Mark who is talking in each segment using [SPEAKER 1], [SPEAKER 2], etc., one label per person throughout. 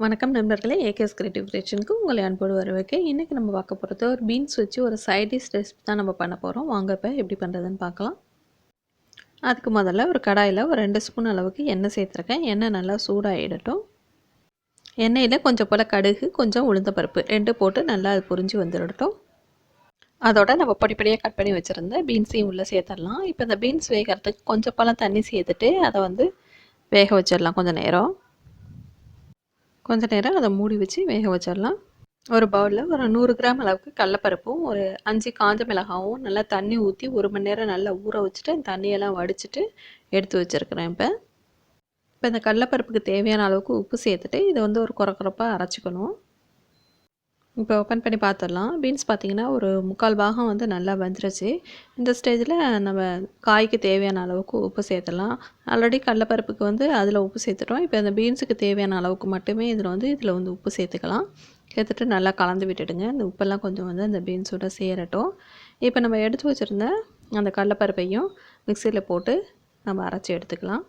[SPEAKER 1] வணக்கம் நண்பர்களே, AKS creative கிரியேஷனுக்கு உங்களை அன்போடு வரவேற்க. இன்றைக்கி நம்ம பார்க்க போகிறது ஒரு பீன்ஸ் வச்சு ஒரு சைட் டிஷ் ரெசிபி தான் நம்ம பண்ண போகிறோம். வாங்க இப்போ எப்படி பண்ணுறதுன்னு பார்க்கலாம். அதுக்கு முதல்ல ஒரு கடாயில் ஒரு 2 ஸ்பூன் அளவுக்கு எண்ணெய் சேர்த்துருக்கேன். எண்ணெய் நல்லா சூடாகிடட்டும். எண்ணெயில் கொஞ்சம் போல் கடுகு, கொஞ்சம் உளுந்தம்பருப்பு 2 போட்டு நல்லா அது பொரிஞ்சு வந்துடட்டும். அதோட நம்ம படிப்படியாக கட் பண்ணி வச்சுருந்த பீன்ஸையும் உள்ளே சேர்த்துடலாம். இப்போ இந்த பீன்ஸ் வேகிறதுக்கு கொஞ்சம் போல் தண்ணி சேர்த்துட்டு அதை வேக வச்சிடலாம். கொஞ்சம் நேரம் அதை மூடி வச்சு வேக வச்சிடலாம். ஒரு பவுலில் ஒரு 100 கிராம் அளவுக்கு கடலப்பருப்பும் ஒரு 5 காஞ்ச மிளகாவும் நல்லா தண்ணி ஊற்றி 1 மணி நேரம் நல்லா ஊற வச்சுட்டு தண்ணியெல்லாம் வடிச்சிட்டு எடுத்து வச்சுருக்கிறேன். இப்போ இந்த கடலப்பருப்புக்கு தேவையான அளவுக்கு உப்பு சேர்த்துட்டு இதை ஒரு குறக்குறப்பாக அரைச்சிக்கணும். இப்போ ஓப்பன் பண்ணி பார்த்துடலாம். பீன்ஸ் பார்த்திங்கன்னா ஒரு 3/4 பாகம் நல்லா வெந்துருச்சு. இந்த ஸ்டேஜில் நம்ம காய்க்கு தேவையான அளவுக்கு உப்பு சேர்த்துடலாம். ஆல்ரெடி கடலப்பருப்புக்கு அதில் உப்பு சேர்த்துட்டோம். இப்போ இந்த பீன்ஸுக்கு தேவையான அளவுக்கு மட்டுமே இதில் உப்பு சேர்த்துக்கலாம். சேர்த்துட்டு நல்லா கலந்து விட்டுடுங்க. இந்த உப்பெல்லாம் கொஞ்சம் அந்த பீன்ஸோட சேரட்டும். இப்போ நம்ம எடுத்து வச்சுருந்த அந்த கடலப்பருப்பையும் மிக்சியில் போட்டு நம்ம அரைச்சி எடுத்துக்கலாம்.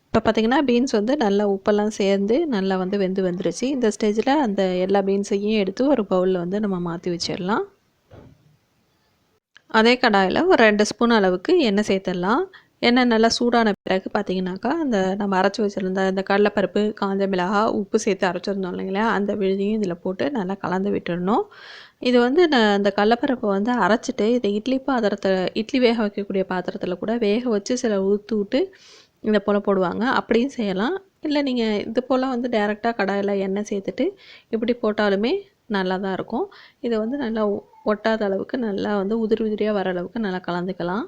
[SPEAKER 1] இப்போ பார்த்திங்கன்னா பீன்ஸ் நல்லா உப்பெல்லாம் சேர்ந்து நல்லா வெந்து வந்துருச்சு. இந்த ஸ்டேஜில் அந்த எல்லா பீன்ஸையும் எடுத்து ஒரு பவுலில் நம்ம மாற்றி வச்சிடலாம். அதே கடாயில் ஒரு 2 ஸ்பூன் அளவுக்கு எண்ணெய் சேர்த்துடலாம். எண்ணெய் நல்லா சூடான பிறகு பார்த்திங்கனாக்கா அந்த நம்ம அரைச்சி வச்சுருந்த அந்த கடலைப்பருப்பு, காஞ்ச மிளகாய், உப்பு சேர்த்து அரைச்சிருந்தோம் இல்லைங்களா, அந்த விழுதியும் இதில் போட்டு நல்லா கலந்து விட்டுடணும். இது நான் அந்த கடலைப்பருப்பை அரைச்சிட்டு இதை இட்லி வேக வைக்கக்கூடிய பாத்திரத்தில் கூட வேக வச்சு சில ஊற்றி விட்டு இதை போல் போடுவாங்க. அப்படியும் செய்யலாம். இல்லை நீங்கள் இது போல் டேரெக்டாக கடாயில் எண்ணெய் சேர்த்துட்டு இப்படி போட்டாலுமே நல்லா தான் இருக்கும். இதை நல்லா ஒட்டாத அளவுக்கு நல்லா உதிரி உதிரியாக வர அளவுக்கு நல்லா கலந்துக்கலாம்.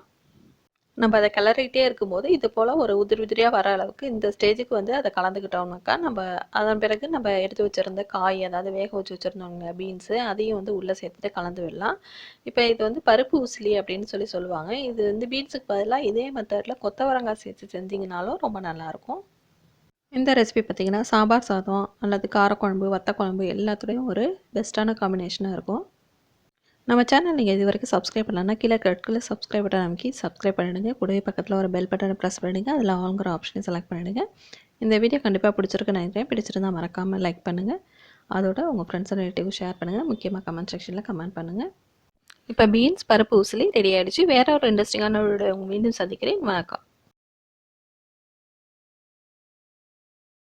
[SPEAKER 1] நம்ம அதை கிளறிக்கிட்டே இருக்கும்போது இது போல் ஒரு உதிரி உதிரியாக வர அளவுக்கு இந்த ஸ்டேஜுக்கு அதை கலந்துக்கிட்டோம்னாக்கா நம்ம அதன் பிறகு நம்ம எடுத்து வச்சுருந்த காய், அதாவது வேக வச்சு வச்சுருந்தோங்க பீன்ஸு, அதையும் உள்ளே சேர்த்துட்டு கலந்து விடலாம். இப்போ இது பருப்பு உசிலி அப்படின்னு சொல்லுவாங்க. இது பீன்ஸுக்கு பதிலாக இதே மெத்தடில் கொத்தவரங்காய் சேர்த்து செஞ்சிங்கனாலும் ரொம்ப நல்லாயிருக்கும். இந்த ரெசிபி பார்த்திங்கன்னா சாம்பார் சாதம் அல்லது காரக்குழம்பு, வத்த குழம்பு எல்லாத்துலேயும் ஒரு பெஸ்ட்டான காம்பினேஷனாக இருக்கும். நம்ம சேனல் நீங்கள் இது வரைக்கும் சப்ஸ்கிரைப் பண்ணலன்னா கீழே ரெட்குள்ளே சப்ஸ்கிரைப் பட்டன் அமைக்கி சப்ஸ்கிரைப் பண்ணிவிடுங்க. கூடவே பக்கத்தில் ஒரு பெல் பட்டனை ப்ரெஸ் பண்ணிவிடுங்க. அதில் ஆளுங்கிற ஆப்ஷனை செலக்ட் பண்ணிவிடுங்க. இந்த வீடியோ கண்டிப்பாக பிடிச்சிருக்குன்னு நினைக்கிறேன். பிடிச்சிருந்தால் மறக்காமல் லைக் பண்ணுங்கள். அதோட உங்கள் ஃப்ரெண்ட்ஸ் அண்ட் ரிலேட்டிவ் ஷேர் பண்ணுங்கள். முக்கியமாக கமெண்ட் செக்ஷனில் கமெண்ட் பண்ணுங்கள். இப்போ பீன்ஸ் பருப்பு உசிலி ரெடி ஆகிடுச்சு. வேறு ஒரு இன்ட்ரெஸ்டிங்கான மீண்டும் சந்திக்கிறேன். வணக்கம்.